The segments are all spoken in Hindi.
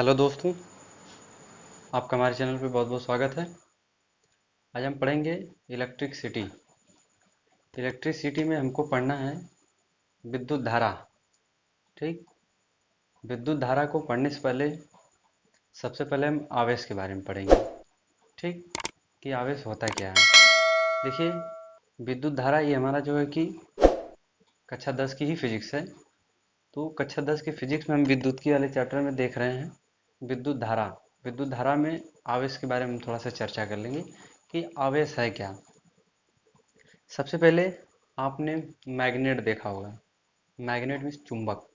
हेलो दोस्तों, आपका हमारे चैनल पे बहुत बहुत स्वागत है। आज हम पढ़ेंगे इलेक्ट्रिसिटी। इलेक्ट्रिसिटी में हमको पढ़ना है विद्युत धारा। ठीक, विद्युत धारा को पढ़ने से पहले सबसे पहले हम आवेश के बारे में पढ़ेंगे। ठीक, कि आवेश होता क्या है। देखिए, विद्युत धारा ये हमारा जो है कि कक्षा 10 की ही फिजिक्स है। तो कक्षा 10 की फिजिक्स में हम विद्युत की वाले चैप्टर में देख रहे हैं विद्युत धारा। विद्युत धारा में आवेश के बारे में थोड़ा सा चर्चा कर लेंगे कि आवेश है क्या। सबसे पहले आपने मैग्नेट देखा होगा। मैग्नेट मीन्स चुंबक।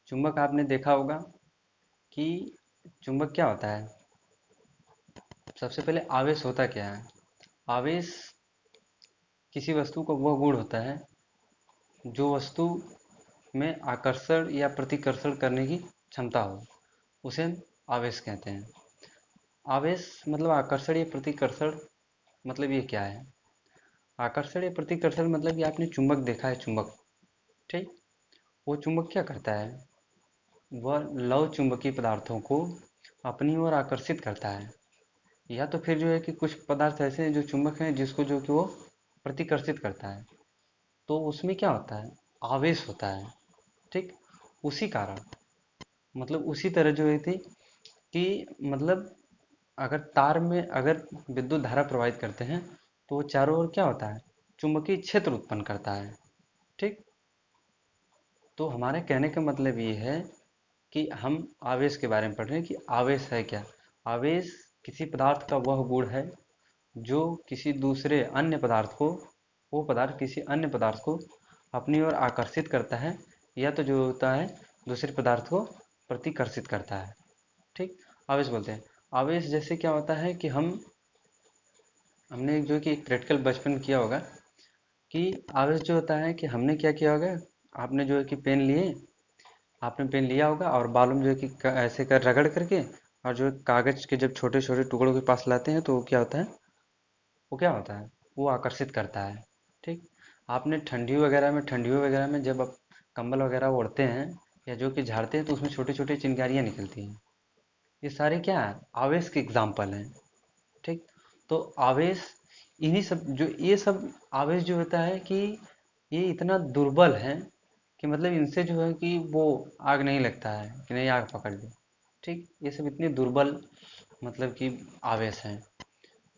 चुंबक आपने देखा होगा कि चुंबक क्या होता है। सबसे पहले आवेश होता क्या है। आवेश किसी वस्तु का वह गुण होता है जो वस्तु में आकर्षण या प्रतिकर्षण करने की क्षमता हो, उसे हम आवेश कहते हैं। आवेश मतलब आकर्षण या प्रतिकर्षण, मतलब ये क्या है। आकर्षण या प्रतिकर्षण मतलब कि आपने चुंबक देखा है। चुंबक, ठीक, वो चुंबक क्या करता है, वह लव चुंबकीय पदार्थों को अपनी ओर आकर्षित करता है। या तो फिर जो है कि कुछ पदार्थ ऐसे हैं जो चुंबक हैं जिसको जो कि वो प्रतिकर्षित करता है, तो उसमें क्या होता है, आवेश होता है। ठीक, उसी कारण मतलब उसी तरह जो है थी कि मतलब अगर तार में अगर विद्युत धारा प्रवाहित करते हैं तो वो चारों ओर क्या होता है, चुंबकीय क्षेत्र उत्पन्न करता है। ठीक, तो हमारे कहने का मतलब ये है कि हम आवेश के बारे में पढ़ रहे हैं कि आवेश है क्या। आवेश किसी पदार्थ का वह गुण है जो किसी दूसरे अन्य पदार्थ को, वो पदार्थ किसी अन्य पदार्थ को अपनी ओर आकर्षित करता है, या तो जो होता है दूसरे पदार्थ को प्रतिकर्षित करता है। ठीक, आवेश बोलते हैं। आवेश जैसे क्या होता है कि हमने जो कि एक प्रैक्टिकल बचपन में किया होगा कि आवेश जो होता है कि हमने क्या किया होगा, आपने जो है कि पेन लिए, आपने पेन लिया होगा और बालों में जो है कि ऐसे कर रगड़ करके और जो कागज के जब छोटे छोटे टुकड़ों के पास लाते हैं तो वो क्या होता है, वो क्या होता है, वो आकर्षित करता है। ठीक, आपने ठंडियों वगैरह में जब आप कंबल वगैरह ओढ़ते हैं या जो कि झाड़ते हैं तो उसमें छोटी छोटी चिंगारियाँ निकलती हैं। ये सारे क्या है, आवेश के एग्जाम्पल हैं। ठीक, तो आवेश इन्हीं सब जो ये सब आवेश जो होता है कि ये इतना दुर्बल है कि मतलब इनसे जो है कि वो आग नहीं लगता है कि नहीं आग पकड़ ले। ठीक, ये सब इतने दुर्बल मतलब कि आवेश हैं।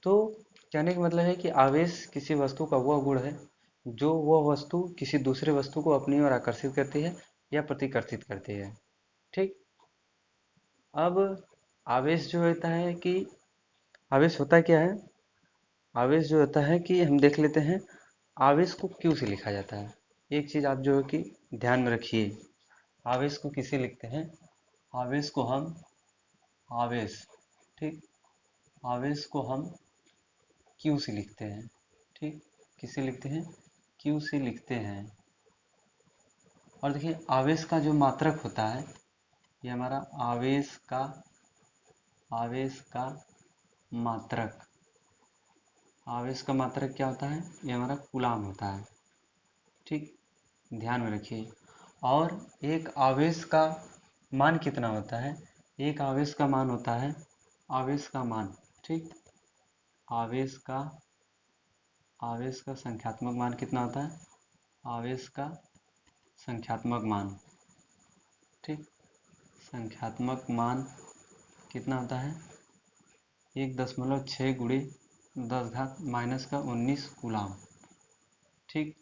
तो कहने का मतलब है कि आवेश किसी वस्तु का वह गुण है जो वह वस्तु किसी दूसरे वस्तु को अपनी ओर आकर्षित करती है या प्रतिकर्षित करती है। ठीक, अब आवेश जो होता है कि आवेश होता क्या है। आवेश जो होता है कि हम देख लेते हैं आवेश को क्यों से लिखा जाता है। एक चीज आप जो है कि ध्यान में रखिए, आवेश को किसे लिखते हैं। आवेश को हम आवेश ठीक, आवेश को हम क्यू से लिखते हैं। ठीक, किसे लिखते हैं, क्यू से लिखते हैं। और देखिए आवेश का जो मात्रक होता है, ये हमारा आवेश का मात्रक, आवेश का मात्रक क्या होता है, ये हमारा कूलाम होता है। ठीक, ध्यान में रखिए। और एक आवेश का मान कितना होता है, एक आवेश का मान होता है, आवेश का मान, ठीक, आवेश का आवेश का संख्यात्मक मान कितना होता है, आवेश का संख्यात्मक मान। ठीक, संख्यात्मक मान कितना होता है, 1.6 गुणे 10⁻⁻19 कूलाम। ठीक,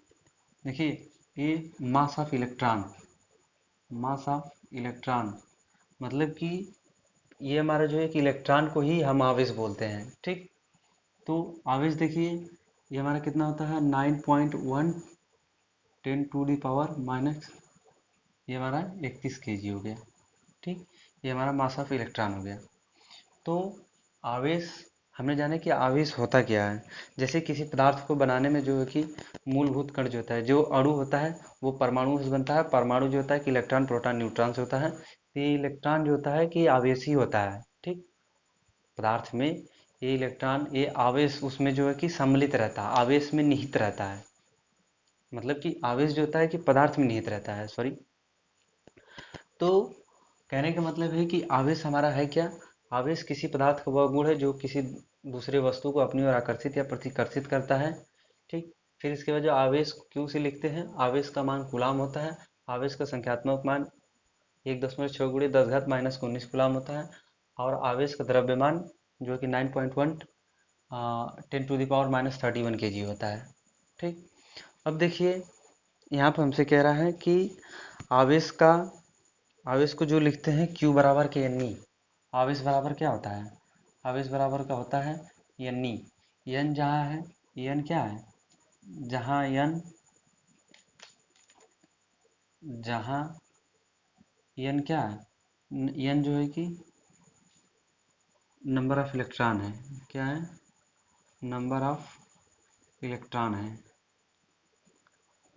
देखिए ये mass of electron, mass of electron मतलब कि ये हमारा जो है कि इलेक्ट्रॉन को ही हम आवेश बोलते हैं। ठीक, तो आवेश देखिए ये हमारा कितना होता है, 9.1 10⁻⁻, ये हमारा 31 kg हो गया। ठीक, ये हमारा मास ऑफ इलेक्ट्रॉन हो गया। तो आवेश हमने जाना कि आवेश होता क्या है। जैसे किसी पदार्थ को बनाने में जो है कि मूलभूत कण जो होता है, जो अणु होता है वो परमाणु से बनता है। परमाणु जो होता है कि इलेक्ट्रॉन प्रोटॉन न्यूट्रॉन से होता है। तो ये इलेक्ट्रॉन जो होता है कि आवेशी होता है। ठीक, पदार्थ में ये इलेक्ट्रॉन, ये आवेश उसमें जो है कि सम्मिलित रहता है, आवेश में निहित रहता है। मतलब कि आवेश जो होता है कि पदार्थ में निहित रहता है, सॉरी। तो कहने का मतलब है कि आवेश हमारा है क्या? आवेश किसी पदार्थ का वह गुण है जो किसी दूसरे वस्तु को अपनी ओर आकर्षित या प्रतिकर्षित करता है। ठीक। फिर इसके बाद जो आवेश को क्यू से लिखते हैं, आवेश का मान कूलाम होता है। आवेश का संख्यात्मक मान 1.6 गुणे 10 घात माइनस 19 कूलाम होता है। और आवेश का द्रव्यमान जो कि 9.1 10⁻³ kg होता है। ठीक। अब देखिए यहाँ पर हमसे कह रहा है कि आवेश का आवेश को जो लिखते हैं Q बराबर के एन ई। आवेश बराबर क्या होता है? आवेश बराबर का होता है एन ई। एन जहाँ है, एन क्या है? जहाँ एन क्या है? एन जो है कि नंबर ऑफ इलेक्ट्रॉन है। क्या है? नंबर ऑफ इलेक्ट्रॉन है।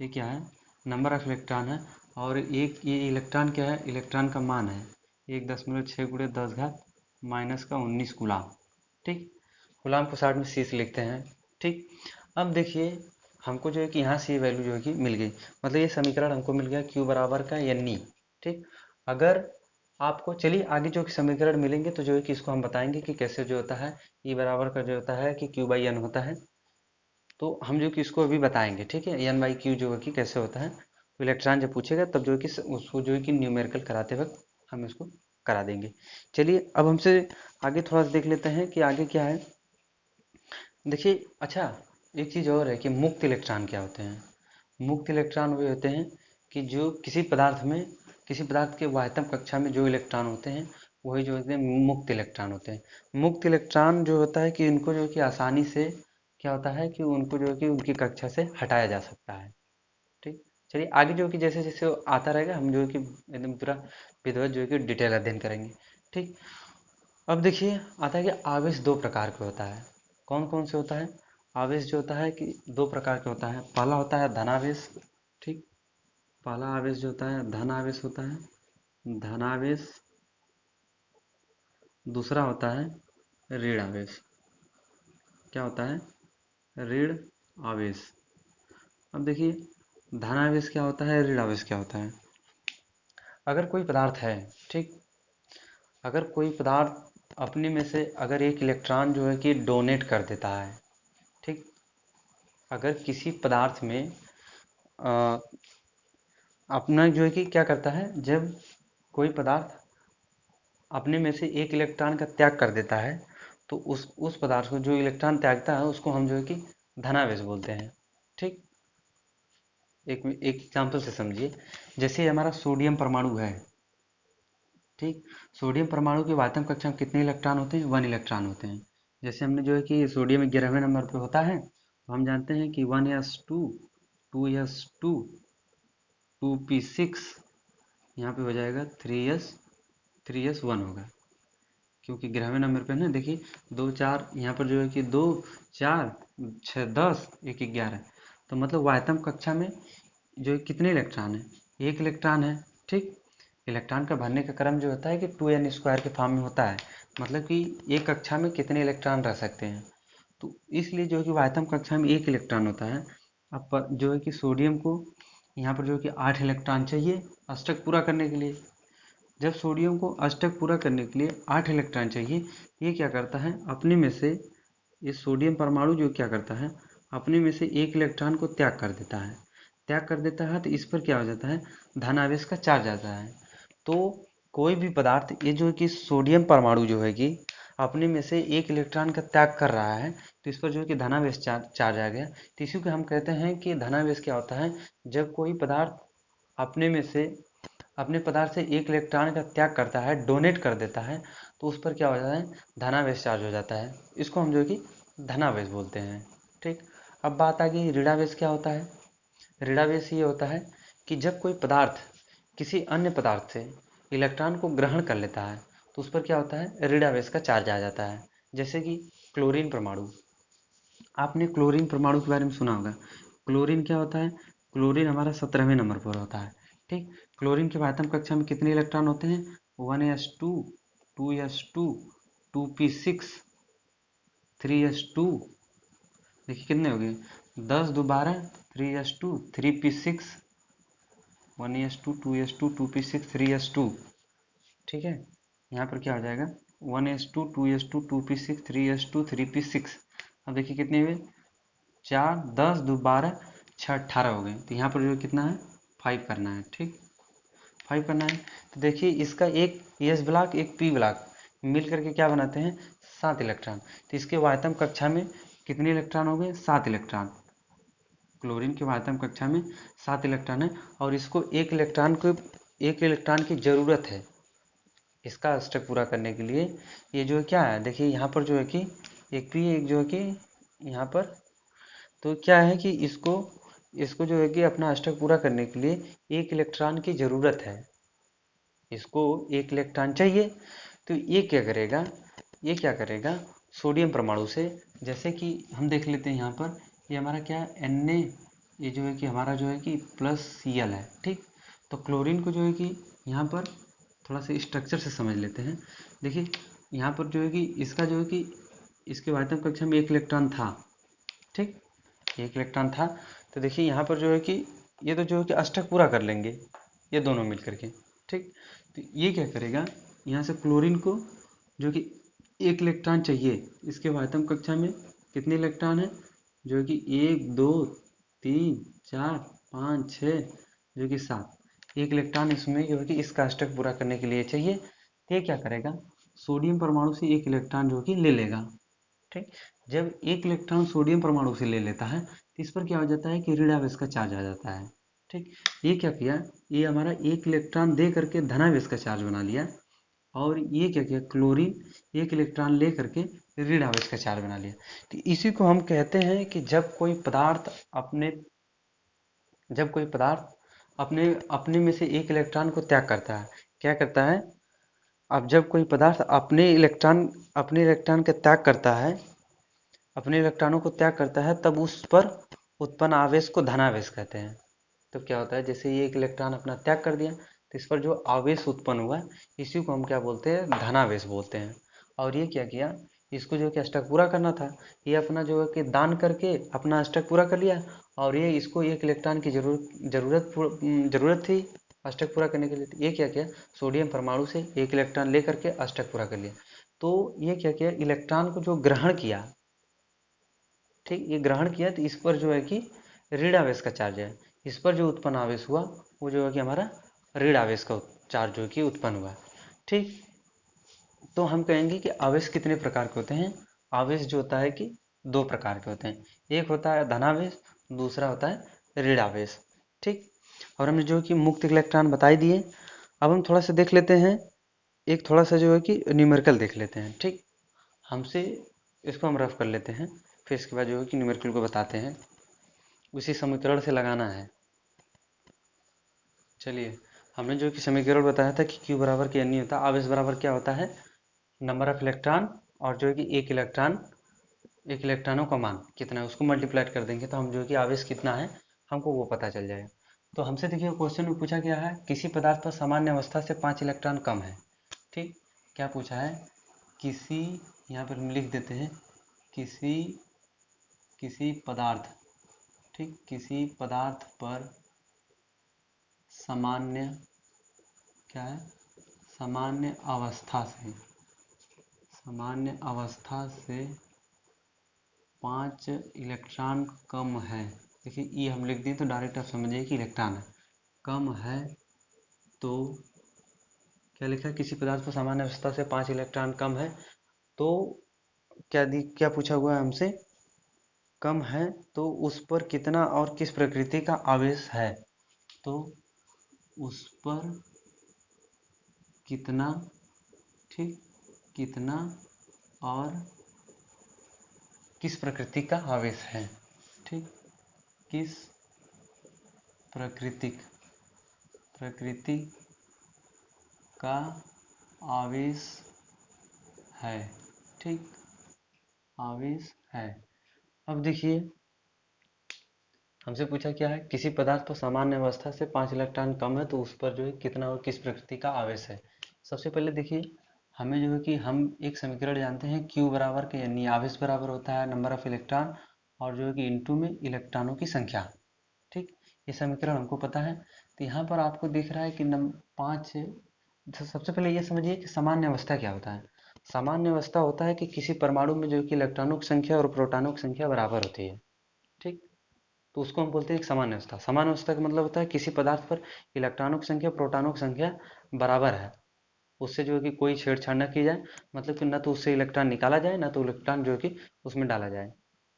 ये क्या है? नंबर ऑफ इलेक्ट्रॉन है। और एक ये इलेक्ट्रॉन क्या है? इलेक्ट्रॉन का मान है 1.6 गुणे 10 घात माइनस का 19 गुलाम। ठीक। गुलाम को 60 में सी से लिखते हैं। ठीक। अब देखिए हमको जो है कि यहाँ से ये वैल्यू जो है कि मिल गई, मतलब ये समीकरण हमको मिल गया Q बराबर का एन ई। ठीक। अगर आपको चलिए आगे जो समीकरण मिलेंगे तो जो है कि इसको हम बताएंगे कि कैसे जो होता है ई बराबर का जो होता है कि Q बाई एन होता है। तो हम जो कि इसको अभी बताएंगे। ठीक है, एन बाई क्यू जो है कि कैसे होता है। तो इलेक्ट्रॉन जब पूछेगा तब जो है कि उसको जो है कि न्यूमेरिकल कराते वक्त हम इसको करा देंगे। चलिए अब हमसे आगे थोड़ा सा देख लेते हैं कि आगे क्या है। देखिए अच्छा, एक चीज़ और है कि मुक्त इलेक्ट्रॉन क्या होते हैं। मुक्त इलेक्ट्रॉन वे होते हैं कि जो किसी पदार्थ के वायतम कक्षा में जो इलेक्ट्रॉन होते हैं वही जो होते हैं मुक्त इलेक्ट्रॉन होते हैं। मुक्त इलेक्ट्रॉन जो होता है कि इनको जो है कि आसानी से क्या होता है कि उनको जो है कि उनकी कक्षा से हटाया जा सकता है। ठीक। चलिए आगे जो कि जैसे जैसे आता रहेगा हम जो है कि एकदम पूरा विधिवत जो है कि डिटेल अध्ययन करेंगे। ठीक। अब देखिए आता है कि आवेश दो प्रकार का होता है। कौन कौन से होता है? आवेश जो होता है कि दो प्रकार का होता है। पहला होता है धनावेश। ठीक। पहला आवेश जो होता है धन आवेश होता है, धनावेश। दूसरा होता है ऋण आवेश। क्या होता है? ऋण आवेश। अब देखिए धनावेश क्या होता है, ऋण आवेश क्या होता है। अगर कोई पदार्थ है, ठीक, अगर कोई पदार्थ अपने में से अगर एक इलेक्ट्रॉन जो है कि डोनेट कर देता है। ठीक। अगर किसी पदार्थ में अ, अपना जो है कि क्या करता है, जब कोई पदार्थ अपने में से एक इलेक्ट्रॉन का त्याग कर देता है तो उस पदार्थ को जो इलेक्ट्रॉन त्यागता है उसको हम जो है कि धनावेश बोलते हैं। ठीक। एक एग्जाम्पल से समझिए, जैसे हमारा सोडियम परमाणु है। ठीक। सोडियम परमाणु के वातम कक्षा में कितने इलेक्ट्रॉन होते हैं? 1 इलेक्ट्रॉन होते हैं। जैसे हमने जो है कि सोडियम 11वें नंबर पे होता है तो हम जानते हैं कि 1s2 2s2 2p6, यहाँ पे हो जाएगा 3s1 होगा, क्योंकि 11वें नंबर पे ना देखिए 2 4 यहाँ पर जो है कि 2 4 6 10 1 11, तो मतलब वायतम कक्षा में जो है कितने इलेक्ट्रॉन है? एक इलेक्ट्रॉन है। ठीक। इलेक्ट्रॉन का भरने का क्रम जो होता है कि 2n² के फॉर्म में होता है, मतलब कि एक कक्षा में कितने इलेक्ट्रॉन रह सकते हैं। तो इसलिए जो है कि वायतम कक्षा में एक इलेक्ट्रॉन होता है। अब जो है कि सोडियम को यहाँ पर जो है कि 8 इलेक्ट्रॉन चाहिए अष्टक पूरा करने के लिए। जब सोडियम को अष्टक पूरा करने के लिए 8 इलेक्ट्रॉन चाहिए, ये क्या करता है अपने में से, ये सोडियम परमाणु जो क्या करता है अपने में से एक इलेक्ट्रॉन को त्याग कर देता है तो इस पर क्या हो जाता है, धन आवेश का चार्ज आता है। तो कोई भी पदार्थ ये जो है कि सोडियम परमाणु जो है कि अपने में से एक इलेक्ट्रॉन का त्याग कर रहा है तो इस पर जो है कि धनावेश चार्ज आ गया। तो इसी को हम कहते हैं कि धनावेश क्या होता है, जब कोई पदार्थ अपने में से अपने पदार्थ से एक इलेक्ट्रॉन का त्याग करता है, डोनेट कर देता है, तो उस पर क्या हो जाता है, धनावेश चार्ज हो जाता है। इसको हम जो है कि धनावेश बोलते हैं। ठीक। अब बात आ गई ऋणावेश क्या होता है। ऋणावेश ये होता है कि जब कोई पदार्थ किसी अन्य पदार्थ से इलेक्ट्रॉन को ग्रहण कर लेता है तो उस पर क्या होता है, ऋणावेश का चार्ज आ जाता है। जैसे कि क्लोरीन परमाणु, आपने क्लोरीन परमाणु के बारे में सुना होगा। क्लोरीन क्या होता है, क्लोरीन हमारा 17वें नंबर पर होता है। ठीक। क्लोरीन के आयतन कक्षा में कितने इलेक्ट्रॉन होते हैं, 1s2 2s2 2p6 3s2। देखिए कितने हो गए, 10 2 12 3s2 3p6 1s2 2s2 2p6 3s2। ठीक है, यहाँ पर क्या हो जाएगा 1s2 2s2 2p6 3s2 3p6। अब देखिए कितने हुए, 4 10 2 12 6 18 हो गए। तो यहाँ पर जो कितना है 5 करना है। ठीक, 5 करना है। तो देखिए इसका एक एस ब्लॉक एक पी ब्लॉक मिल करके क्या बनाते हैं 7 इलेक्ट्रॉन। तो इसके वायतम कक्षा में कितने इलेक्ट्रॉन हो गए 7 इलेक्ट्रॉन। क्लोरीन के वायतम कक्षा में 7 इलेक्ट्रॉन है और इसको एक इलेक्ट्रॉन की ज़रूरत है इसका अष्टक पूरा करने के लिए। ये जो है क्या है, देखिए यहाँ पर जो है कि एक पी एक जो है कि यहाँ पर, तो क्या है कि इसको इसको जो है कि अपना अष्टक पूरा करने के लिए एक इलेक्ट्रॉन की ज़रूरत है। इसको एक इलेक्ट्रॉन चाहिए। तो ये क्या करेगा सोडियम परमाणु से, जैसे कि हम देख लेते हैं यहाँ पर ये हमारा क्या है Na, ये जो है कि हमारा जो है कि प्लस Cl है। ठीक, तो क्लोरीन को जो है कि यहाँ पर थोड़ा सा स्ट्रक्चर से समझ लेते हैं। देखिए यहाँ पर जो है कि इसका जो है कि इसके वायतम कक्षा में एक इलेक्ट्रॉन था। ठीक, एक इलेक्ट्रॉन था। तो देखिए यहाँ पर जो है कि ये तो जो है कि अष्टक पूरा कर लेंगे ये दोनों मिल करके। ठीक, तो ये क्या करेगा यहाँ से क्लोरीन को जो कि एक इलेक्ट्रॉन चाहिए, इसके वायतम कक्षा में कितने इलेक्ट्रॉन है जो कि 1 2 3 4 5 6 जो कि 7, एक इलेक्ट्रॉन इसमें जो है कि इसका अष्टक पूरा करने के लिए चाहिए। तो ये क्या करेगा सोडियम परमाणु से एक इलेक्ट्रॉन जो कि ले लेगा। ठीक, जब एक इलेक्ट्रॉन सोडियम परमाणु से ले लेता है तो इस पर क्या हो जाता है कि ऋणावेश का चार्ज आ जाता है। ठीक, ये क्या किया, ये हमारा एक इलेक्ट्रॉन दे करके धनावेश का चार्ज बना लिया और ये क्या किया क्लोरीन एक इलेक्ट्रॉन ले करके ऋणावेश का चार्ज बना लिया। तो इसी को हम कहते हैं कि जब कोई पदार्थ अपने अपने में से एक इलेक्ट्रॉन को त्याग करता है, क्या करता है, अब जब कोई पदार्थ अपने इलेक्ट्रॉन का त्याग करता है, अपने इलेक्ट्रॉनों को त्याग करता है, तब उस पर उत्पन्न आवेश को धनावेश कहते हैं। तो क्या होता है जैसे ये एक इलेक्ट्रॉन अपना त्याग कर दिया तो इस पर जो आवेश उत्पन्न हुआ इसी को हम क्या बोलते हैं धनावेश बोलते हैं। और ये क्या किया, इसको जो कि अष्टक पूरा करना था, ये अपना जो है कि दान करके अपना अष्टक पूरा कर लिया और ये इसको एक इलेक्ट्रॉन की जरूरत थी अष्टक पूरा करने के लिए। ये क्या किया सोडियम परमाणु से एक इलेक्ट्रॉन ले करके अष्टक पूरा कर लिया। तो ये क्या किया इलेक्ट्रॉन को जो ग्रहण किया, ठीक, ये ग्रहण किया तो इस पर जो है कि ऋण आवेश का चार्ज है। इस पर जो उत्पन्न आवेश हुआ वो जो है कि हमारा ऋण आवेश का चार्ज जो है कि उत्पन्न हुआ। ठीक, तो हम कहेंगे कि आवेश कितने प्रकार के होते हैं। आवेश जो होता है कि दो प्रकार के होते हैं, एक होता है धनावेश, दूसरा होता है ऋण आवेश। ठीक, और हमने जो कि मुक्त इलेक्ट्रॉन बता ही दिए। अब हम थोड़ा सा देख लेते हैं, एक थोड़ा सा जो है कि न्यूमेरिकल देख लेते हैं। ठीक, हमसे इसको हम रफ कर लेते हैं, फिर इसके बाद जो है कि न्यूमेरिकल को बताते हैं, उसी समीकरण से लगाना है। चलिए, हमने जो कि समीकरण बताया था कि Q बराबर के नहीं होता, आवेश बराबर क्या होता है नंबर ऑफ इलेक्ट्रॉन और जो है कि एक इलेक्ट्रॉनों का मान कितना है उसको मल्टीप्लाइड कर देंगे तो हम जो है कि आवेश कितना है हमको वो पता चल जाएगा। तो हमसे देखिए क्वेश्चन में पूछा गया है किसी पदार्थ पर सामान्य अवस्था से 5 इलेक्ट्रॉन कम है। ठीक, क्या पूछा है, किसी, यहाँ पर हम लिख देते हैं किसी किसी पदार्थ, ठीक, किसी पदार्थ पर सामान्य क्या है सामान्य अवस्था से 5 इलेक्ट्रॉन कम है। देखिए ये हम लिख दें तो डायरेक्ट आप समझिए कि इलेक्ट्रॉन है कम है। तो क्या लिखा है किसी पदार्थ पर सामान्य अवस्था से 5 इलेक्ट्रॉन कम है, तो क्या पूछा हुआ है हमसे, कम है तो उस पर कितना और किस प्रकृति का आवेश है। तो उस पर कितना, ठीक, कितना और किस प्रकृति का आवेश है। ठीक, किस प्रकृति का आवेश है। ठीक, आवेश है। अब देखिए हमसे पूछा क्या है किसी पदार्थ पर सामान्य अवस्था से 5 इलेक्ट्रॉन कम है तो उस पर जो है कितना और किस प्रकृति का आवेश है। सबसे पहले देखिए हमें जो है कि हम एक समीकरण जानते हैं Q बराबर के यानी आवेश बराबर होता है नंबर ऑफ इलेक्ट्रॉन और जो है कि इनटू में इलेक्ट्रॉनों की संख्या। ठीक, ये समीकरण हमको पता है। तो यहाँ पर आपको दिख रहा है कि 5 तो सबसे पहले ये समझिए कि सामान्य अवस्था क्या होता है। सामान्य अवस्था होता है कि किसी परमाणु में जो कि इलेक्ट्रॉनों की संख्या और प्रोटॉनों की संख्या बराबर होती है। ठीक, तो उसको हम बोलते हैं एक सामान्य अवस्था। सामान्य अवस्था का मतलब होता है किसी पदार्थ पर इलेक्ट्रॉनों की संख्या प्रोटॉनों की संख्या बराबर है, उससे जो है कि कोई छेड़छाड़ न की जाए, मतलब कि ना तो उससे इलेक्ट्रॉन निकाला जाए ना तो इलेक्ट्रॉन जो है कि उसमें डाला जाए,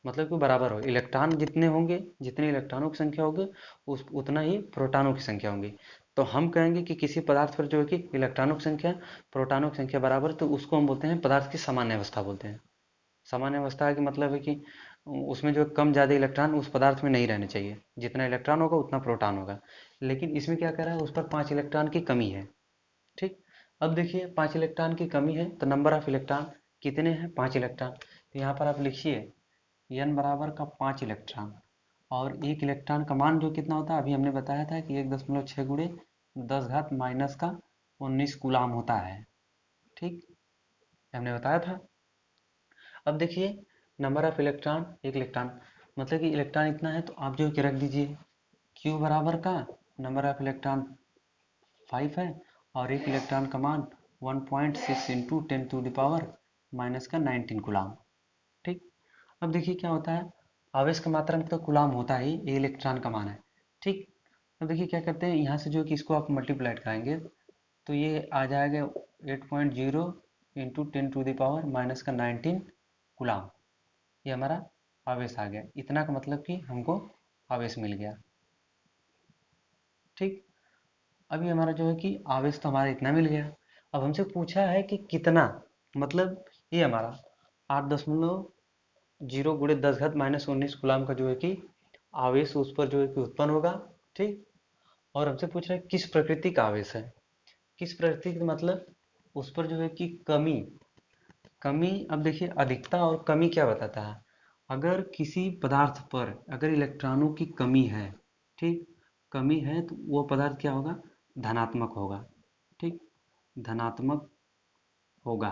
मतलब कि बराबर हो। इलेक्ट्रॉन जितने होंगे, जितने इलेक्ट्रॉनों की संख्या होगी उस उतना ही प्रोटॉनों की संख्या होगी। तो हम कहेंगे कि किसी पदार्थ पर जो है कि इलेक्ट्रॉनों की संख्या प्रोटॉनों की संख्या बराबर, तो उसको हम बोलते हैं पदार्थ की सामान्य अवस्था बोलते हैं। सामान्य अवस्था का मतलब है कि उसमें जो कम ज़्यादा इलेक्ट्रॉन उस पदार्थ में नहीं रहने चाहिए, जितना इलेक्ट्रॉन होगा उतना प्रोटॉन होगा। लेकिन इसमें क्या कर रहा है, उस पर 5 इलेक्ट्रॉन की कमी है। ठीक, अब देखिए 5 इलेक्ट्रॉन की कमी है तो नंबर ऑफ इलेक्ट्रॉन कितने हैं, 5 इलेक्ट्रॉन। तो यहाँ पर आप लिखिए n बराबर का 5 इलेक्ट्रॉन, और एक इलेक्ट्रॉन का मान जो कितना होता है, अभी हमने बताया था कि 1.6 गुणे 10 घात माइनस का 19 कूलाम होता है। ठीक, हमने बताया था। अब देखिए नंबर ऑफ इलेक्ट्रॉन, एक इलेक्ट्रॉन, मतलब कि इलेक्ट्रॉन इतना है तो आप जो कि रख दीजिए Q बराबर का नंबर ऑफ इलेक्ट्रॉन 5 है, और एक इलेक्ट्रॉन का मान 1.6 इंटू 10⁻⁻⁻⁹ गुलाम। ठीक, अब देखिए क्या होता है, आवेश का मात्रा में तो गुलाम होता ही, ये इलेक्ट्रॉन का मान है। ठीक, अब देखिए क्या करते हैं, यहाँ से जो कि इसको आप मल्टीप्लाइड कराएंगे तो ये आ जाएगा 8.0 इंटू 10⁻⁻⁹ गुलाम। ये हमारा आवेश आ गया, इतना का मतलब कि हमको आवेश मिल गया। ठीक, अभी हमारा जो है कि आवेश तो हमारा इतना मिल गया। अब हमसे पूछा है कि कितना, मतलब ये हमारा 8.0 गुणे 10 घात माइनस 19 गुलाम का जो है कि आवेश उस पर जो है कि उत्पन्न होगा। ठीक, और हमसे पूछ रहा है किस प्रकृति का आवेश है। किस प्रकृति का मतलब उस पर जो है कि कमी, कमी। अब देखिए अधिकता और कमी क्या बताता है, अगर किसी पदार्थ पर अगर इलेक्ट्रॉनों की कमी है, ठीक, कमी है तो वो पदार्थ क्या होगा, धनात्मक होगा। ठीक, धनात्मक होगा।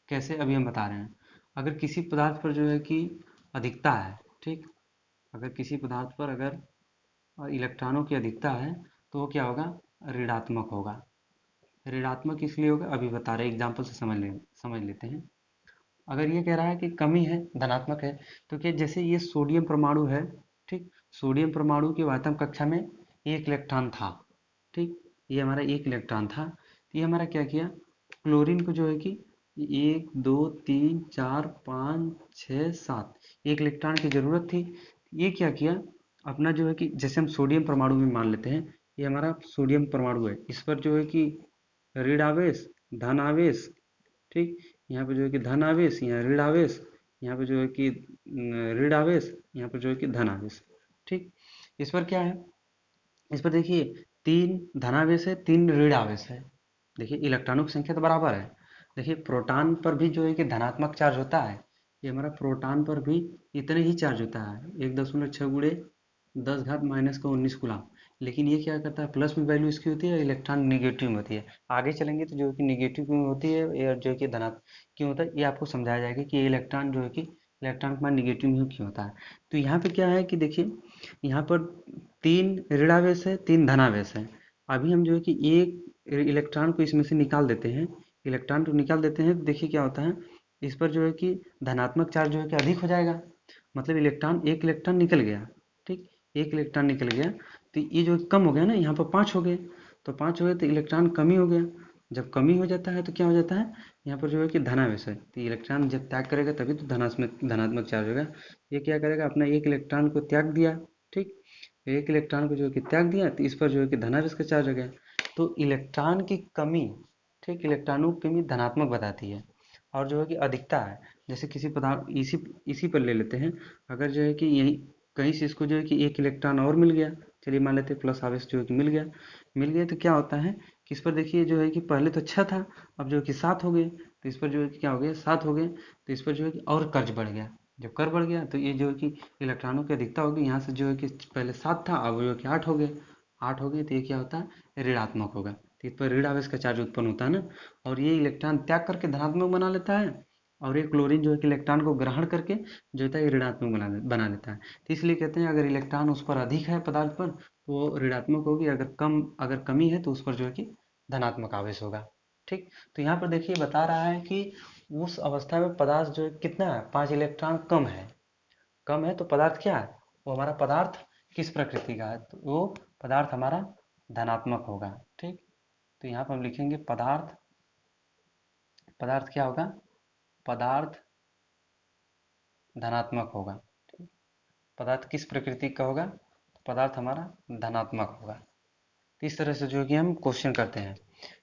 कैसे, अभी हम बता रहे हैं। अगर किसी पदार्थ पर जो है कि अधिकता है, ठीक, अगर किसी पदार्थ पर अगर इलेक्ट्रॉनों की अधिकता है तो वो क्या होगा, ऋणात्मक होगा। ऋणात्मक इसलिए होगा, अभी बता रहे एग्जाम्पल से समझ लेते हैं। अगर ये कह रहा है कि कमी है, धनात्मक है, तो क्या, जैसे ये सोडियम परमाणु है। ठीक, सोडियम परमाणु की आयतन कक्षा में एक इलेक्ट्रॉन था। ठीक, ये हमारा एक इलेक्ट्रॉन था, तो ये हमारा क्या किया, क्लोरीन को जो है कि 1 2 3 4 5 6 7 एक इलेक्ट्रॉन की जरूरत थी। ये क्या किया, अपना जो है कि जैसे हम सोडियम परमाणु में मान लेते हैं, ये हमारा सोडियम परमाणु है, इस पर जो है कि ऋण आवेश, धन आवेश। ठीक, यहाँ पे जो है कि धन आवेश, यहाँ ऋण आवेश, यहाँ पे जो है कि ऋण आवेश, यहाँ पे जो है कि धन आवेश। ठीक, इस पर क्या है, इस पर देखिए 3 धनावेश है, 3 ऋण आवेश है। देखिए इलेक्ट्रॉनों की संख्या तो बराबर है। देखिए प्रोटॉन पर भी जो है कि धनात्मक चार्ज होता है, ये हमारा प्रोटॉन पर भी इतने ही चार्ज होता है, 1.6 गुणे 10 घात माइनस का 19 गुलाम। लेकिन ये क्या करता है, प्लस में वैल्यू इसकी होती है, इलेक्ट्रॉन निगेटिव में होती है। आगे चलेंगे तो जो है कि निगेटिव क्यों होती है और जो है कि धनात्मक क्यों होता है, ये आपको समझाया जाएगा कि ये इलेक्ट्रॉन जो है कि इलेक्ट्रॉन का मान निगेटिव में क्यों होता है। तो यहाँ पे क्या है कि देखिए यहाँ पर 3 ऋणावेश है, 3 धनावेश है। अभी हम जो है कि एक इलेक्ट्रॉन को इसमें से निकाल देते हैं, इलेक्ट्रॉन को निकाल देते हैं, तो देखिए क्या होता है, इस पर जो है कि धनात्मक चार्ज जो है कि अधिक हो जाएगा, मतलब एक इलेक्ट्रॉन निकल गया। ठीक, एक इलेक्ट्रॉन निकल गया तो ये जो कम हो गया ना, यहाँ पर 5 हो गए, तो 5 हो गए तो इलेक्ट्रॉन कमी हो गया। जब कमी हो जाता है तो क्या हो जाता है, यहाँ पर जो है कि धनावेश है, तो इलेक्ट्रॉन जब त्याग करेगा तभी तो धनात्मक चार्ज होगा। ये क्या करेगा, अपना एक इलेक्ट्रॉन को त्याग दिया। ठीक, एक इलेक्ट्रॉन को जो है कि त्याग दिया तो इस पर जो है कि धनावेश का चार्ज हो गया। तो इलेक्ट्रॉन की कमी, ठीक, इलेक्ट्रॉनों की कमी धनात्मक बताती है। और जो है कि अधिकता है, जैसे किसी पदार्थ इसी इसी पर ले लेते हैं, अगर जो है कि यही कहीं से इसको जो है कि एक इलेक्ट्रॉन और मिल गया, चलिए मान लेते हैं प्लस आवेश जो है कि मिल गया तो क्या होता है कि इस पर देखिए जो है कि पहले तो अच्छा था, अब जो है कि 7 हो गए, तो इस पर जो है कि क्या हो गया, 7 हो गए, तो इस पर जो है कि और कर्ज बढ़ गया। जब कर बढ़ गया तो ये जो है कि इलेक्ट्रॉनों की अधिकता होगी, यहाँ से जो है कि पहले 7 था, अब जो है कि 8 हो गए। 8 हो गए तो ये क्या होता है, ऋणात्मक होगा, तो इस पर ऋण आवेश का चार्ज उत्पन्न होता है ना, और ये इलेक्ट्रॉन त्याग करके धनात्मक बना लेता है, और ये क्लोरीन जो है कि इलेक्ट्रॉन को ग्रहण करके जो होता है ये ऋणात्मक बना देता है। तो इसलिए कहते हैं अगर इलेक्ट्रॉन उस पर अधिक है पदार्थ पर तो वो ऋणात्मक होगी, अगर कमी है तो उस पर जो है कि धनात्मक आवेश होगा। ठीक, तो यहाँ पर देखिए बता रहा है कि उस अवस्था में पदार्थ जो है कितना है, 5 इलेक्ट्रॉन कम है, तो पदार्थ क्या है, वो हमारा पदार्थ किस प्रकृति का है, तो वो पदार्थ हमारा धनात्मक होगा। ठीक, तो यहाँ पर हम लिखेंगे पदार्थ क्या होगा, पदार्थ धनात्मक होगा। ठीक, पदार्थ किस प्रकृति का होगा, पदार्थ हमारा धनात्मक होगा। तो इस तरह से जो है कि हम क्वेश्चन करते हैं।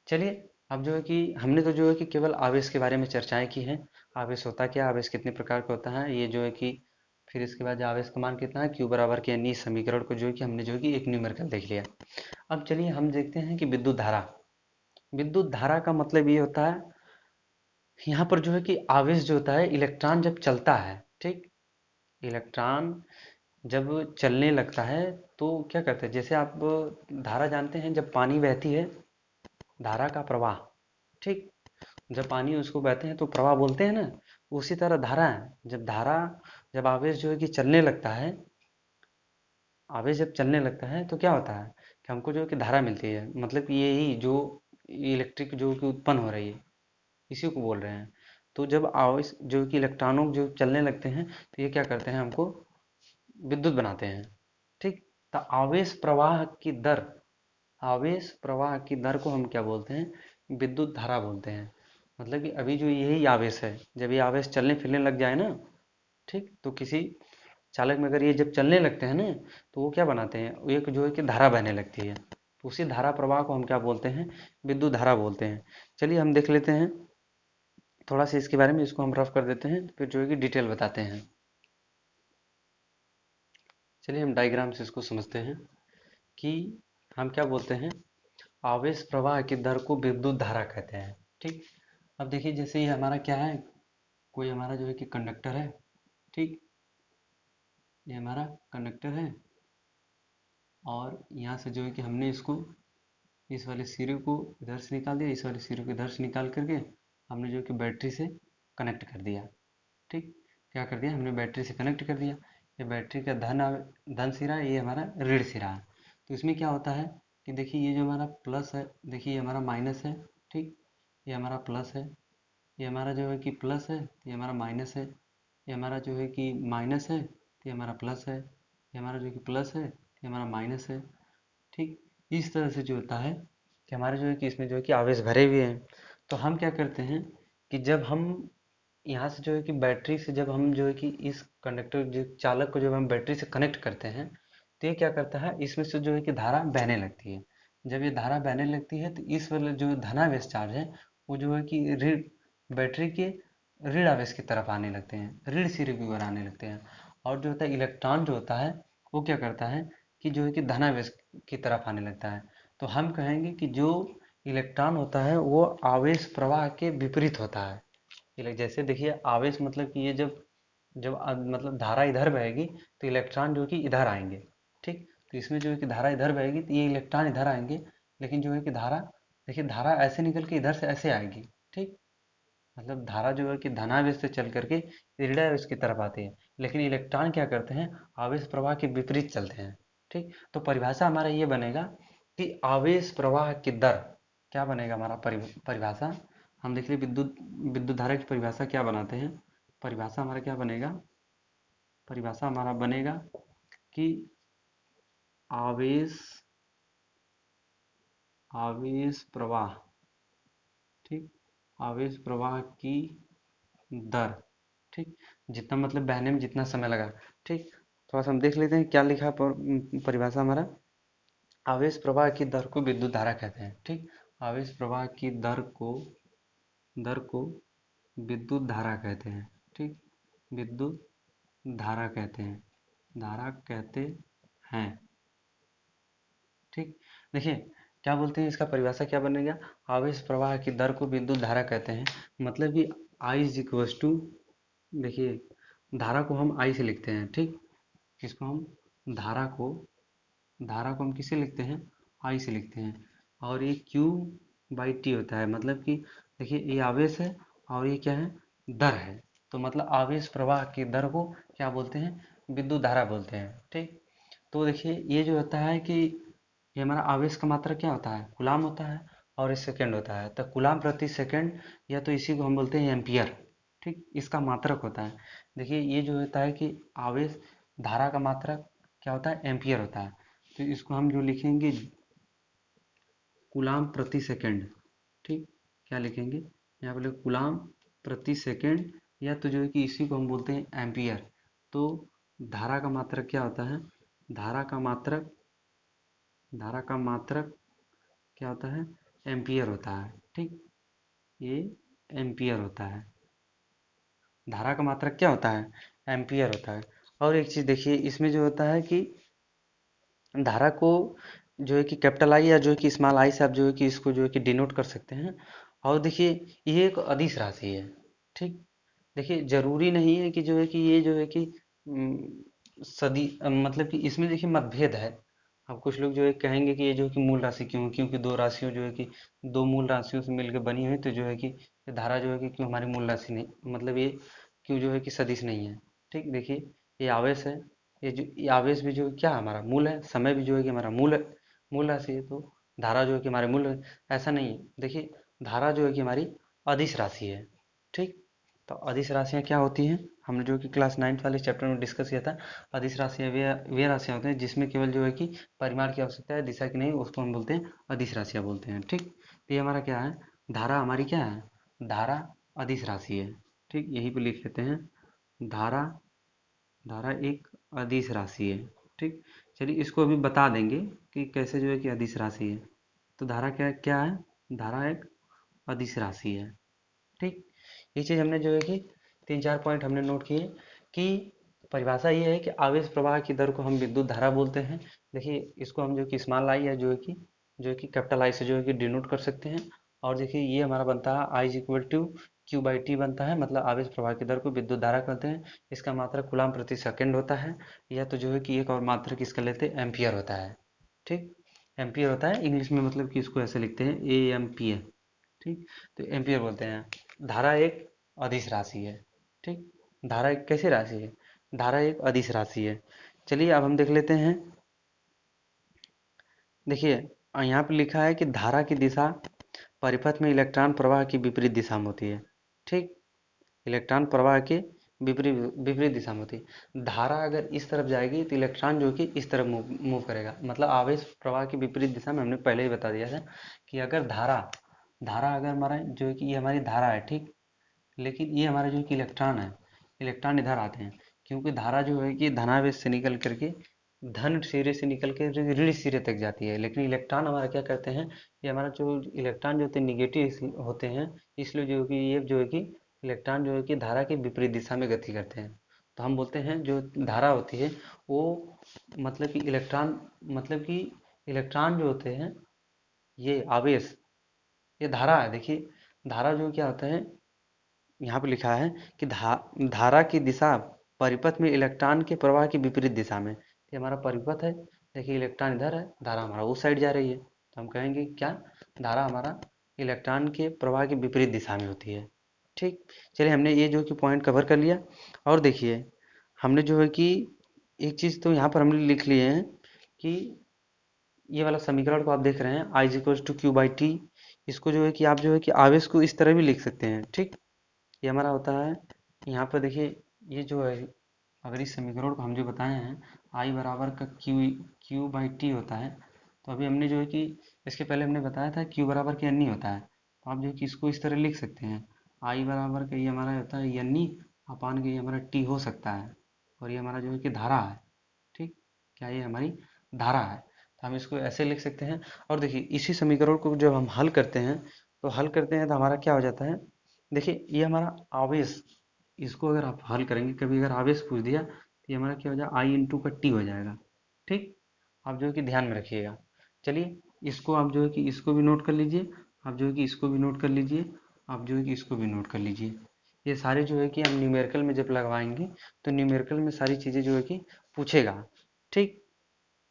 चलिए, अब जो है कि हमने तो जो है कि केवल आवेश के बारे में चर्चाएं की हैं, आवेश होता क्या, आवेश कितने प्रकार का होता है, ये जो है कि फिर इसके बाद आवेश का मान कितना है, क्यू बराबर के, यानी इस समीकरण को जो है कि हमने जो है कि एक न्यूमेरिकल देख लिया। अब चलिए हम देखते हैं कि विद्युत धारा का मतलब ये होता है, यहाँ पर जो है कि आवेश जो होता है, इलेक्ट्रॉन जब चलता है, ठीक, इलेक्ट्रॉन जब चलने लगता है तो क्या करते हैं, जैसे आप धारा जानते हैं, जब पानी बहती है, धारा का प्रवाह, ठीक, जब पानी उसको बहते हैं तो प्रवाह बोलते हैं ना, उसी तरह धारा है, जब आवेश जो है कि चलने लगता है, आवेश जब चलने लगता है तो क्या होता है कि हमको जो है कि धारा मिलती है, मतलब कि यही जो इलेक्ट्रिक जो कि उत्पन्न हो रही है, इसी को बोल रहे हैं। तो जब आवेश जो कि इलेक्ट्रॉनों जो चलने लगते हैं तो ये क्या करते हैं, हमको विद्युत बनाते हैं। ठीक, तो आवेश प्रवाह की दर को हम क्या बोलते हैं, विद्युत धारा बोलते हैं। मतलब कि अभी जो यही आवेश है, जब ये आवेश चलने फिरने लग जाए ना, ठीक, तो किसी चालक में अगर ये जब चलने लगते हैं ना, तो वो क्या बनाते हैं, वो एक जो है कि धारा बहने लगती है, तो उसी धारा प्रवाह को हम क्या बोलते हैं, विद्युत धारा बोलते हैं। चलिए हम देख लेते हैं थोड़ा सा इसके बारे में, इसको हम रफ कर देते हैं, फिर जो है कि डिटेल बताते हैं। चलिए हम डायग्राम से इसको समझते हैं कि हम क्या बोलते हैं, आवेश प्रवाह की दर को विद्युत धारा कहते हैं। ठीक, अब देखिए जैसे ये हमारा क्या है, कोई हमारा जो है कि कंडक्टर है, ठीक, ये हमारा कंडक्टर है, और यहाँ से जो है कि हमने इसको, इस वाले सिरे को इधर से निकाल दिया, इस वाले सिरे को इधर से निकाल करके हमने जो है कि बैटरी से कनेक्ट कर दिया। ठीक, क्या कर दिया, हमने बैटरी से कनेक्ट कर दिया। ये बैटरी का धन सिरा है, ये हमारा ऋण सिरा है। तो इसमें क्या होता है कि देखिए ये जो हमारा प्लस है, देखिए ये हमारा माइनस है, ठीक, ये हमारा प्लस है, ये हमारा जो है कि प्लस है, ये हमारा माइनस है, ये हमारा जो है कि माइनस है, ये हमारा प्लस है, ये हमारा जो है कि प्लस है, ये हमारा माइनस है। ठीक, इस तरह से जो होता है कि हमारे जो है कि इसमें जो है कि आवेश भरे हुए हैं। तो हम क्या करते हैं कि जब हम यहाँ से जो है कि बैटरी से, जब हम जो है कि इस कंडक्टर जो चालक को जब हम बैटरी से कनेक्ट करते हैं, तो ये क्या करता है, इसमें से जो है कि धारा बहने लगती है। जब ये धारा बहने लगती है तो इस वाले जो धनावेश चार्ज है, वो जो है कि ऋण, बैटरी के ऋण आवेश की तरफ आने लगते हैं, ऋण सिरे की ओर आने लगते हैं। और जो होता है इलेक्ट्रॉन जो होता है, वो क्या करता है कि जो है कि धनावेश की तरफ आने लगता है। तो हम कहेंगे कि जो इलेक्ट्रॉन होता है वो आवेश प्रवाह के विपरीत होता है। जैसे देखिए आवेश मतलब कि ये जब जब मतलब धारा इधर बहेगी तो इलेक्ट्रॉन जो कि इधर आएंगे। ठीक, तो इसमें जो है कि धारा इधर बहेगी तो ये इलेक्ट्रॉन इधर आएंगे, लेकिन जो है कि धारा, देखिए धारा ऐसे निकल के इधर से ऐसे आएगी। ठीक, मतलब धारा जो है कि धनावेश से चल करके ऋणावेश की तरफ आती है, लेकिन इलेक्ट्रॉन क्या करते हैं, आवेश प्रवाह के विपरीत चलते हैं। ठीक, तो परिभाषा हमारा ये बनेगा कि आवेश प्रवाह की दर, क्या बनेगा हमारा परिभाषा, हम देख लिए विद्युत विद्युत धारा की परिभाषा क्या बनाते हैं, परिभाषा हमारा क्या बनेगा, परिभाषा हमारा बनेगा कि आवेश आवेश प्रवाह, ठीक, आवेश प्रवाह की दर, ठीक, जितना मतलब बहने में जितना समय लगा। ठीक, थोड़ा सा हम देख लेते हैं क्या लिखा है परिभाषा हमारा, आवेश प्रवाह की दर को विद्युत धारा कहते हैं। ठीक, आवेश प्रवाह की दर को विद्युत धारा कहते हैं। ठीक, विद्युत धारा कहते हैं, धारा कहते हैं। ठीक, देखिए क्या बोलते हैं, इसका परिभाषा क्या बनेगा, आवेश प्रवाह की दर को विद्युत धारा कहते हैं। मतलब कि I इज इक्वस टू, देखिए धारा को हम I से लिखते हैं। ठीक, किसको हम धारा को हम किसे लिखते हैं, I से लिखते हैं। और ये Q बाई T होता है, मतलब कि देखिए ये आवेश है और ये क्या है, दर है। तो मतलब आवेश प्रवाह की दर को क्या बोलते हैं, विद्युत धारा बोलते हैं। ठीक, तो देखिए ये जो होता है कि ये हमारा आवेश का मात्रक क्या होता है, कूलाम होता है, और ये सेकंड होता है, तो कूलाम प्रति सेकंड, या तो इसी को हम बोलते हैं एम्पियर। ठीक, इसका मात्रक होता है। देखिए ये जो होता है कि आवेश धारा का मात्रक क्या होता है, एम्पियर होता है। तो इसको हम जो लिखेंगे कूलाम प्रति सेकंड। ठीक, क्या लिखेंगे यहाँ पे, कूलाम प्रति सेकंड, या तो जो है कि इसी को हम बोलते हैं एम्पियर। तो धारा का मात्रक क्या होता है, धारा का मात्रक, धारा का मात्रक क्या होता है, एम्पियर होता है। ठीक, ये एम्पियर होता है। धारा का मात्रक क्या होता है, एम्पियर होता है। और एक चीज देखिए इसमें जो होता है कि धारा को जो है कि कैपिटल आई या जो है कि स्मॉल आई से आप जो है कि इसको जो है कि डिनोट कर सकते हैं। और देखिए ये एक अदिश राशि है। ठीक, देखिए जरूरी नहीं है कि जो है कि ये जो है कि मतलब कि इसमें देखिए मतभेद है। अब कुछ लोग जो है कहेंगे कि ये जो है कि मूल राशि क्यों, क्योंकि दो राशियों जो है कि दो मूल राशियों से मिलकर बनी हुई, तो जो है कि ये धारा जो है कि क्यों हमारी मूल राशि नहीं, मतलब ये क्यों जो है कि सदिश नहीं है। ठीक, देखिए ये आवेश है, ये आवेश भी जो है क्या हमारा मूल है, समय भी जो है कि हमारा मूल है, मूल राशि है। तो धारा जो है कि हमारे मूल है, ऐसा नहीं है। देखिए धारा जो है कि हमारी अदिश राशि है। ठीक, तो अदिश राशियाँ क्या होती हैं, हमने जो कि क्लास 9th वाले चैप्टर में डिस्कस किया था। अदिश राशियाँ वे राशियाँ होते हैं जिसमें केवल जो है कि परिमाण की आवश्यकता है, दिशा की नहीं, उसको हम बोलते हैं अदिश राशियाँ बोलते हैं। ठीक, तो ये हमारा क्या है, धारा हमारी क्या है, धारा अदिश राशि है। ठीक, यहीं पे लिख लेते हैं, धारा, धारा एक अदिश राशि है। ठीक, चलिए इसको अभी बता देंगे कि कैसे जो है कि अदिश राशि है। तो धारा क्या क्या है, धारा एक अदिश राशि है। ठीक, ये चीज़ हमने जो है कि 3-4 पॉइंट हमने नोट किए कि परिभाषा ये है कि आवेश प्रवाह की दर को हम विद्युत धारा बोलते हैं। देखिए इसको हम जो कि स्मॉल आई है जो है कि कैपिटल आई से जो है कि डिनोट कर सकते हैं। और देखिए ये हमारा बनता है I is equal to Q by T बनता है, मतलब आवेश प्रवाह की दर को विद्युत धारा कहते हैं। इसका मात्रक कूलाम प्रति सेकंड होता है, या तो जो है कि एक और मात्रक इसका लेते हैं एम्पियर होता है। ठीक, एम्पियर होता है इंग्लिश में, मतलब कि इसको ऐसे लिखते हैं ए एम पी ए। ठीक, तो एम्पियर बोलते हैं। धारा एक अदिश राशि है। ठीक, धारा एक कैसी राशि है, धारा एक अदिश राशि है। चलिए अब हम देख लेते हैं। देखिए यहाँ पे लिखा है कि धारा की दिशा परिपथ में इलेक्ट्रॉन प्रवाह की विपरीत दिशा में होती है। ठीक, इलेक्ट्रॉन प्रवाह के विपरीत विपरीत दिशा में होती है। धारा अगर इस तरफ जाएगी तो इलेक्ट्रॉन जो कि इस तरफ मूव करेगा, मतलब आवेश प्रवाह की विपरीत दिशा में हमने पहले ही बता दिया था कि अगर धारा, धारा अगर हमारा जो है कि ये हमारी धारा है। ठीक, लेकिन ये हमारा जो कि इलेक्ट्रॉन है, इलेक्ट्रॉन इधर आते हैं, क्योंकि धारा जो है कि धनावेश से निकल करके धन सिरे से निकल के ऋण सिरे तक जाती है। लेकिन इलेक्ट्रॉन हमारा क्या करते हैं, ये हमारा जो इलेक्ट्रॉन जो होते हैं निगेटिव होते हैं, इसलिए जो कि ये जो है कि इलेक्ट्रॉन जो है कि धारा के विपरीत दिशा में गति करते हैं। तो हम बोलते हैं जो धारा होती है वो, मतलब कि इलेक्ट्रॉन, मतलब कि इलेक्ट्रॉन जो होते हैं, ये आवेश, ये धारा है। देखिए धारा जो क्या होता है, यहाँ पे लिखा है कि धारा की दिशा परिपथ में इलेक्ट्रॉन के प्रवाह की विपरीत दिशा में। ये हमारा परिपथ है, देखिए इलेक्ट्रॉन इधर है, धारा हमारा उस साइड जा रही है, तो हम कहेंगे क्या, धारा हमारा इलेक्ट्रॉन के प्रवाह की विपरीत दिशा में होती है। ठीक, चलिए हमने ये जो कि पॉइंट कवर कर लिया। और देखिए हमने जो है कि एक चीज़ तो यहाँ पर हमने लिख लिए हैं कि ये वाला समीकरण को आप देख रहे हैं I is equal to Q by T, इसको जो है कि आप जो है कि आवेश को इस तरह भी लिख सकते हैं। ठीक, ये हमारा होता है, यहाँ पर देखिए ये जो है, अगर इस समीकरण को हम जो बताए हैं आई बराबर का क्यू क्यू बाई टी होता है, तो अभी हमने जो है कि इसके पहले हमने बताया था क्यू बराबर के एन ई होता है, तो आप जो है कि इसको इस तरह लिख सकते हैं, आई बराबर का ये हमारा होता है एन ई अपान के ये हमारा टी हो सकता है, और ये हमारा जो है कि धारा है। ठीक, क्या ये हमारी धारा है, तो हम इसको ऐसे लिख सकते हैं। और देखिए इसी समीकरण को जब हम हल करते हैं, तो हल करते हैं तो हमारा क्या हो जाता है, देखिए ये हमारा आवेश, इसको अगर आप हल करेंगे, कभी अगर आवेश पूछ दिया तो ये हमारा क्या हो जाएगा, आई इंटू का टी हो जाएगा। ठीक, आप जो है कि ध्यान में रखिएगा। चलिए इसको आप जो है कि इसको भी नोट कर लीजिए, आप जो है कि इसको भी नोट कर लीजिए, आप जो है कि इसको भी नोट कर लीजिए। ये सारे जो है कि हम न्यूमेरिकल में जब लगवाएंगे तो न्यूमेरिकल में सारी चीज़ें जो है कि पूछेगा। ठीक,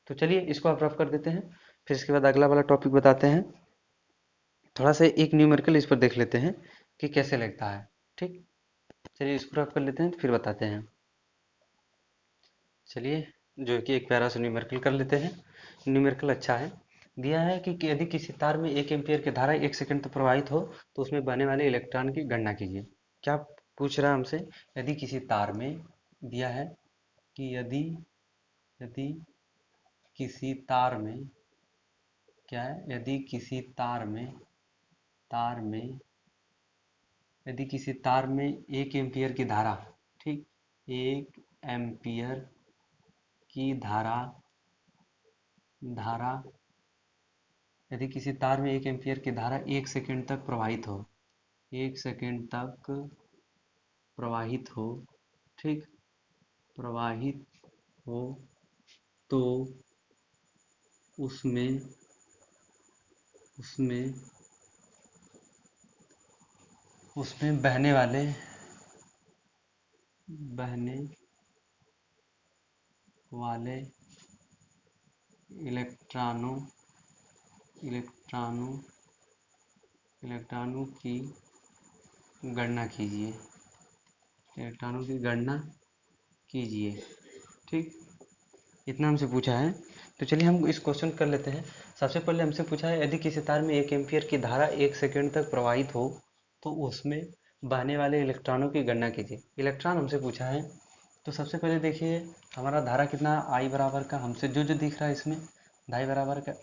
तो चलिए इसको आप रफ कर देते हैं, फिर इसके बाद अगला वाला टॉपिक बताते हैं। थोड़ा सा एक न्यूमेरिकल इस पर देख लेते हैं कि कैसे लगता है। ठीक, चलिए इसको रफ कर लेते हैं फिर बताते हैं। चलिए जो है कि एक प्यारा सा न्यूमेरिकल कर लेते हैं। न्यूमेरिकल अच्छा है। दिया है कि यदि किसी तार में 1 एम्पीयर की धारा 1 सेकंड तक प्रवाहित हो तो उसमें बहने वाले इलेक्ट्रॉन की गणना कीजिए। क्या पूछ रहा है हमसे? यदि किसी तार में दिया है कि यदि यदि किसी तार में क्या है, यदि किसी तार में यदि किसी तार में 1 एम्पीयर की धारा, ठीक, 1 एम्पीयर की धारा यदि किसी तार में 1 एम्पीयर की धारा 1 सेकंड तक प्रवाहित हो, 1 सेकंड तक प्रवाहित हो, ठीक, प्रवाहित हो, तो उसमें उसमें उसमें बहने वाले इलेक्ट्रॉनों इलेक्ट्रॉनों इलेक्ट्रॉनों की गणना कीजिए। इलेक्ट्रॉनों की गणना कीजिए, ठीक, इतना हमसे पूछा है। तो चलिए हम इस क्वेश्चन कर लेते हैं। सबसे पहले हमसे पूछा है यदि किसी तार में 1 एम्पीयर की धारा 1 सेकंड तक प्रवाहित हो तो उसमें बहने वाले इलेक्ट्रॉनों की गणना कीजिए। इलेक्ट्रॉन हमसे पूछा है। तो सबसे पहले देखिए हमारा धारा कितना, आई बराबर का हमसे जो जो दिख रहा है इसमें धाई बराबर का,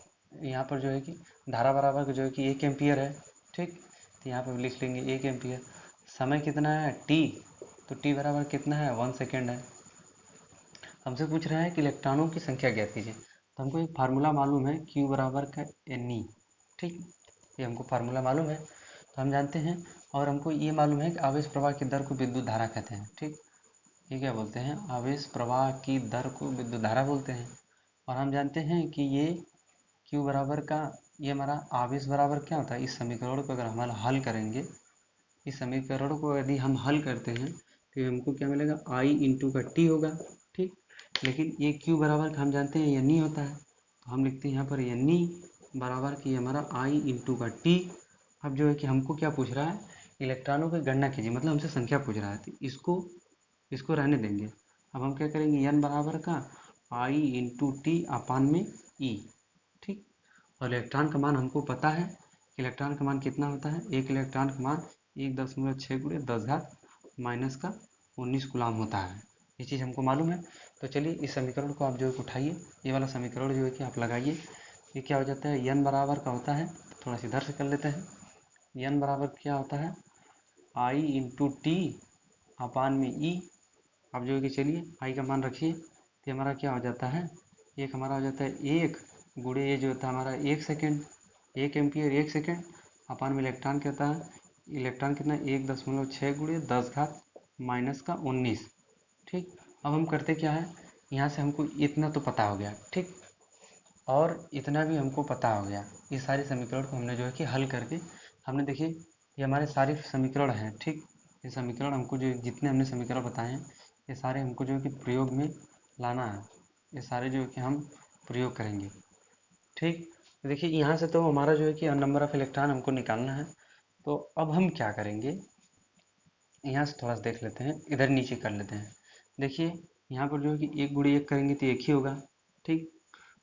यहाँ पर जो है कि धारा बराबर का जो है कि 1 एम्पीयर है, ठीक। तो यहाँ पर लिख लेंगे 1 एम्पीयर। समय कितना है, टी, तो टी बराबर कितना है, 1 सेकेंड है। हमसे पूछ रहा है कि इलेक्ट्रॉनों की संख्या ज्ञात कीजिए। तो हमको एक फार्मूला मालूम है, Q बराबर का NE, ठीक, ये हमको फार्मूला मालूम है, तो हम जानते हैं। और हमको ये मालूम है कि आवेश प्रवाह की दर को विद्युत धारा कहते हैं, ठीक। ये क्या बोलते हैं, आवेश प्रवाह की दर को विद्युत धारा बोलते हैं। और हम जानते हैं कि ये Q बराबर का, ये हमारा आवेश बराबर क्या होता है, इस समीकरण को अगर हम हल करेंगे, इस समीकरण को यदि हम हल करते हैं तो हमको क्या मिलेगा, I इंटू का T होगा, ठीक। लेकिन ये Q बराबर का हम जानते हैं NE होता है, तो हम लिखते हैं यहाँ पर NE बराबर की हमारा I इंटू का T। अब जो है कि हमको क्या पूछ रहा है, इलेक्ट्रॉनों की गणना कीजिए, मतलब हमसे संख्या पूछ रहा है, तो इसको रहने देंगे। अब हम क्या करेंगे, N बराबर का I इंटू टी अपान में E, ठीक। और इलेक्ट्रॉन का मान हमको पता है, इलेक्ट्रॉन का मान कितना होता है, एक इलेक्ट्रॉन का मान 1.6 गुणे 10 घात माइनस का 19 गुलाम होता है। ये चीज़ हमको मालूम है। तो चलिए इस समीकरण को आप जो है उठाइए, ये वाला समीकरण जो है कि आप लगाइए। ये क्या हो जाता है, n बराबर का होता है, थोड़ा सा इधर से कर लेते हैं। n बराबर क्या होता है, I इंटू टी अपान में E। अब जो है कि चलिए I का मान रखिए, तो हमारा क्या हो जाता है, एक हमारा हो जाता है 1 गुणे ये जो होता है हमारा 1 सेकेंड, 1 एम्पीयर 1 सेकेंड अपान में इलेक्ट्रॉन क्या होता है, इलेक्ट्रॉन कितना, 1.6 गुणे 10 घात माइनस का 19, ठीक। अब हम करते क्या है, यहाँ से हमको इतना तो पता हो गया, ठीक, और इतना भी हमको पता हो गया। ये सारे समीकरण को हमने जो है कि हल करके हमने देखिए ये हमारे सारे समीकरण हैं, ठीक। ये समीकरण हमको जो जितने हमने समीकरण बताए हैं ये सारे हमको जो है कि प्रयोग में लाना है। ये सारे जो है कि हम प्रयोग करेंगे, ठीक। तो देखिए यहाँ से तो हमारा जो है कि नंबर ऑफ इलेक्ट्रॉन हमको निकालना है। तो अब हम क्या करेंगे, यहाँ से थोड़ा सा देख लेते हैं, इधर नीचे कर लेते हैं। देखिए यहाँ पर जो है कि 1 गुणे 1 करेंगे तो 1 ही होगा, ठीक।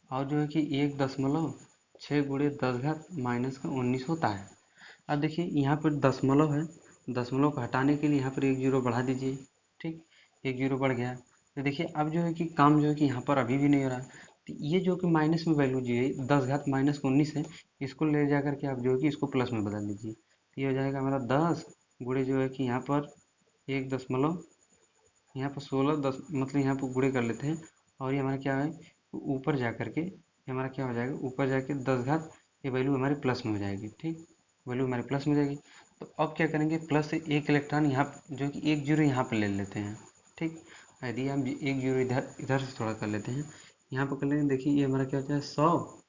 और जो है कि 1.6 गुणे 10 घात माइनस का 19 होता है। अब देखिए यहाँ पर दशमलव है, दशमलव को हटाने के लिए यहाँ पर 1 जीरो बढ़ा दीजिए, ठीक, 1 जीरो बढ़ गया। तो देखिए अब जो है कि काम जो है कि यहाँ पर अभी भी नहीं हो रहा है। तो ये जो कि माइनस में वैल्यू जो है 10 घात माइनस का 19 है, इसको ले जा करके आप जो है कि इसको प्लस में बदल दीजिए। तो ये हो जाएगा हमारा 10 गुणे जो है कि यहाँ पर 1 दशमलव, यहाँ पर 16 10, मतलब यहाँ पर गुणे कर लेते हैं। और ये हमारा क्या है, ऊपर जा करके ये हमारा क्या हो जाएगा, ऊपर जाके 10 घात, ये वैल्यू हमारी प्लस में हो जाएगी, ठीक, वैल्यू हमारी प्लस में हो जाएगी। तो अब क्या करेंगे, प्लस से एक इलेक्ट्रॉन यहाँ जो कि 1 जीरो यहाँ पर ले लेते हैं, ठीक। यदि हम 1 जीरो इधर इधर से थोड़ा कर लेते हैं, यहाँ पर कर लेंगे। देखिए ये हमारा क्या होता है 100,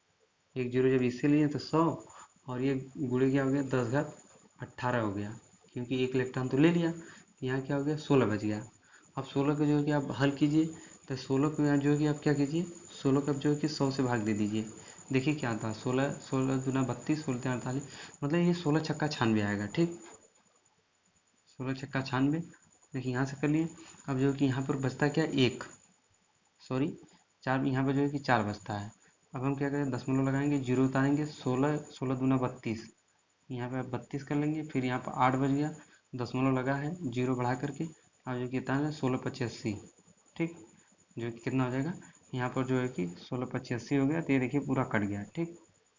1 जीरो जब इससे लिए तो 100, और ये गुणे क्या हो गया 10 घात 18 हो गया, क्योंकि एक इलेक्ट्रॉन तो ले लिया। यहाँ क्या हो गया 16 बच गया। अब 16 को जो है कि आप हल कीजिए, तो 16 को यहाँ जो है कि आप क्या कीजिए, 16 को आप जो है कि 100 से भाग दे दीजिए। देखिए क्या आता है, 16 16 दूना 32, 16 तीन 48, मतलब ये 16 छक्का 96 आएगा, ठीक, 16 छक्का 96। देखिए यहाँ से कर लिए। अब जो है कि यहाँ पर बचता क्या, एक, सॉरी, 4 यहाँ पे जो है कि 4 बचता है। अब हम क्या करें, दशमलव लगाएंगे, जीरो उतारेंगे, 16 16 दूना 32, यहाँ पे 32 कर लेंगे। फिर यहाँ पर 8 बज गया, दशमलव लगा है, जीरो बढ़ा करके अब जो कितना है 16 25 80, ठीक, जो कि कितना हो जाएगा यहाँ पर जो है कि 16 25 80 हो गया। तो ये देखिए पूरा कट गया, ठीक।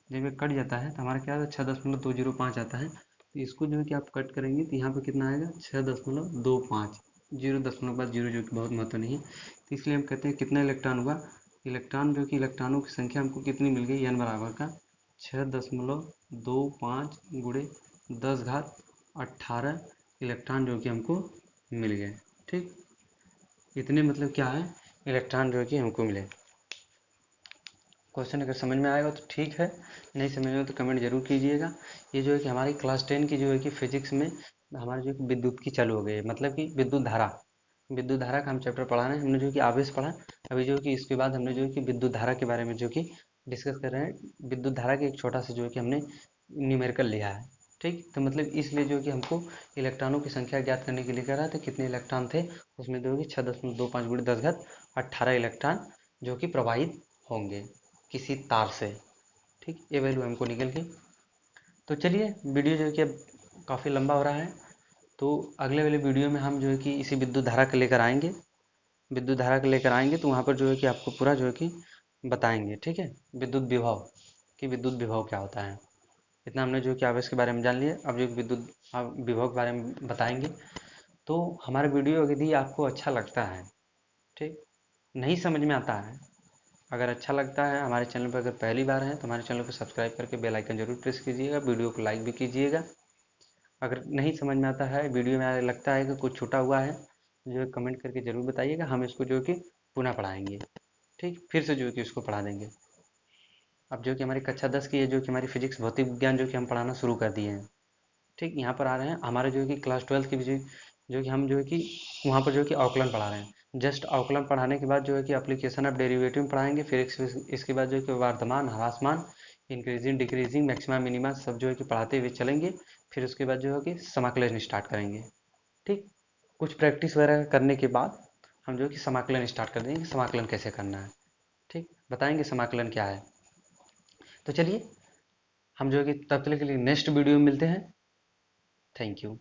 जब ये कट जाता है तो हमारा क्या आता है 6.205 आता है। तो इसको जो है कि आप कट करेंगे तो यहाँ पर कितना आएगा 6.25, जीरो दशमलव के बाद जीरो, जो कि बहुत महत्व नहीं है। तो इसलिए हम कहते हैं कितना इलेक्ट्रॉन हुआ, इलेक्ट्रॉन जो कि इलेक्ट्रॉनों की संख्या हमको कितनी मिल गई, n बराबर का 6.25 गुणे 10 घात 18 इलेक्ट्रॉन जो कि हमको मिल गए, ठीक। इतने मतलब क्या है, इलेक्ट्रॉन जो है कि हमको मिले। क्वेश्चन अगर समझ में आएगा तो ठीक है, नहीं समझ में तो कमेंट जरूर कीजिएगा। ये जो है कि हमारी क्लास 10 की जो है कि फिजिक्स में हमारे जो कि विद्युत की चालू हो गई है, मतलब कि विद्युत धारा का हम चैप्टर पढ़ा रहे हैं। हमने जो कि आवेश पढ़ा, अभी जो कि इसके बाद हमने जो है कि विद्युत धारा के बारे में जो कि डिस्कस कर रहे हैं। विद्युत धारा के एक छोटा सा जो है कि हमने न्यूमेरिकल लिया है, ठीक। तो मतलब इसलिए जो कि हमको इलेक्ट्रॉनों की संख्या ज्ञात करने के लिए कह रहा है। तो कितने इलेक्ट्रॉन थे उसमें, जो कि 6.25 गुणे 10 घात 18 इलेक्ट्रॉन जो कि प्रवाहित होंगे किसी तार से, ठीक। ये वैल्यू हमको निकल गई। तो चलिए, वीडियो जो है कि अब काफ़ी लंबा हो रहा है, तो अगले वाले वीडियो में हम जो है कि इसी विद्युत धारा को लेकर आएंगे। तो वहाँ पर जो है कि आपको पूरा जो है कि बताएंगे, ठीक है। विद्युत विभव क्या होता है। इतना हमने जो है कि आवेश के बारे में जान लिया। अब जो विद्युत विभव के बारे में बताएंगे। तो हमारा वीडियो यदि आपको अच्छा लगता है, ठीक, नहीं समझ में आता है, अगर अच्छा लगता है, हमारे चैनल पर अगर पहली बार है तो हमारे चैनल को सब्सक्राइब करके बेल आइकन जरूर प्रेस कीजिएगा, वीडियो को लाइक भी कीजिएगा। अगर नहीं समझ में आता है, वीडियो में लगता है कि कुछ छूटा हुआ है, जो है कमेंट करके ज़रूर बताइएगा। हम इसको जो कि पुनः पढ़ाएंगे, ठीक, फिर से जो है कि इसको पढ़ा देंगे। अब जो कि हमारी कक्षा 10 की है, जो कि हमारी फिजिक्स भौतिक विज्ञान जो कि हम पढ़ाना शुरू कर दिए हैं, ठीक। यहाँ पर आ रहे हैं हमारे जो है कि क्लास 12 की जो कि हम जो है कि वहाँ पर जो है कि अवकलन पढ़ा रहे हैं। जस्ट अवकलन पढ़ाने के बाद जो है कि एप्लीकेशन ऑफ डेरिवेटिव में पढ़ाएंगे। फिर इसके बाद जो है कि वर्धमान, ह्रासमान, इंक्रीजिंग, डिक्रीजिंग, मैक्सिमा, मिनिमा सब जो है कि पढ़ाते हुए चलेंगे। फिर उसके बाद जो है कि समाकलन स्टार्ट करेंगे, ठीक। कुछ प्रैक्टिस वगैरह करने के बाद हम जो है कि समाकलन स्टार्ट कर देंगे, समाकलन कैसे करना है, ठीक, बताएंगे समाकलन क्या है। तो चलिए, हम जो है कि तब तक के लिए नेक्स्ट वीडियो में मिलते हैं। Thank you.